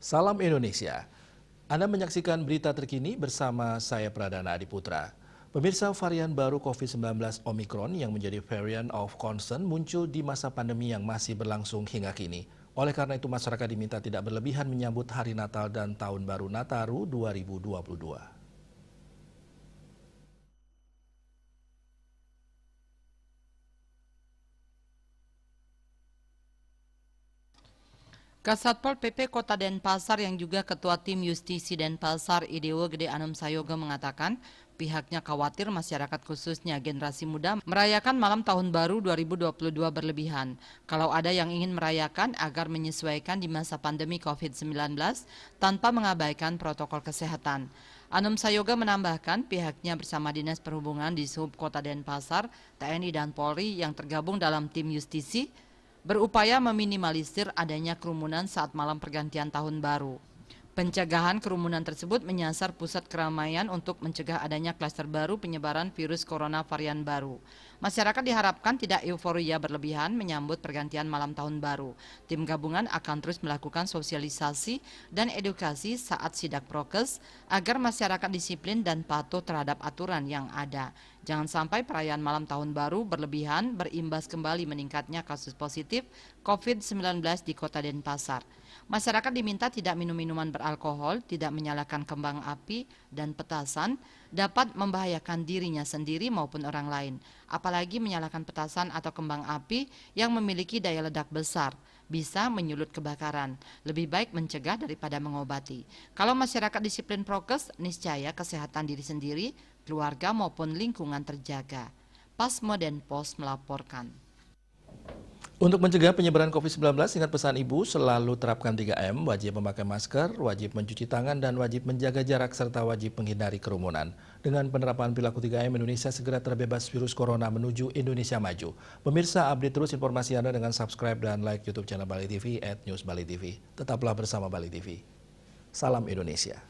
Salam Indonesia. Anda menyaksikan berita terkini bersama saya Pradana Adiputra. Pemirsa, varian baru COVID-19 Omicron yang menjadi variant of concern muncul di masa pandemi yang masih berlangsung hingga kini. Oleh karena itu masyarakat diminta tidak berlebihan menyambut Hari Natal dan Tahun Baru Nataru 2022. Kasatpol PP Kota Denpasar yang juga Ketua Tim Justisi Denpasar IDW Gede Anom Sayoga mengatakan pihaknya khawatir masyarakat khususnya generasi muda merayakan malam tahun baru 2022 berlebihan. Kalau ada yang ingin merayakan agar menyesuaikan di masa pandemi COVID-19 tanpa mengabaikan protokol kesehatan. Anom Sayoga menambahkan pihaknya bersama Dinas Perhubungan di Sub Kota Denpasar, TNI dan Polri yang tergabung dalam Tim Justisi berupaya meminimalisir adanya kerumunan saat malam pergantian tahun baru. Pencegahan kerumunan tersebut menyasar pusat keramaian untuk mencegah adanya klaster baru penyebaran virus corona varian baru. Masyarakat diharapkan tidak euforia berlebihan menyambut pergantian malam tahun baru. Tim gabungan akan terus melakukan sosialisasi dan edukasi saat sidak prokes agar masyarakat disiplin dan patuh terhadap aturan yang ada. Jangan sampai perayaan malam tahun baru berlebihan berimbas kembali meningkatnya kasus positif COVID-19 di Kota Denpasar. Masyarakat diminta tidak minum minuman beralkohol, tidak menyalakan kembang api dan petasan, dapat membahayakan dirinya sendiri maupun orang lain. Apalagi menyalakan petasan atau kembang api yang memiliki daya ledak besar, bisa menyulut kebakaran. Lebih baik mencegah daripada mengobati. Kalau masyarakat disiplin prokes, niscaya kesehatan diri sendiri, keluarga maupun lingkungan terjaga. Pasmo Denpos melaporkan. Untuk mencegah penyebaran COVID-19, ingat pesan Ibu selalu terapkan 3M, wajib memakai masker, wajib mencuci tangan, dan wajib menjaga jarak, serta wajib menghindari kerumunan. Dengan penerapan perilaku 3M, Indonesia segera terbebas virus corona menuju Indonesia maju. Pemirsa, update terus informasi Anda dengan subscribe dan like YouTube channel Bali TV @newsbalitv. Tetaplah bersama Bali TV. Salam Indonesia.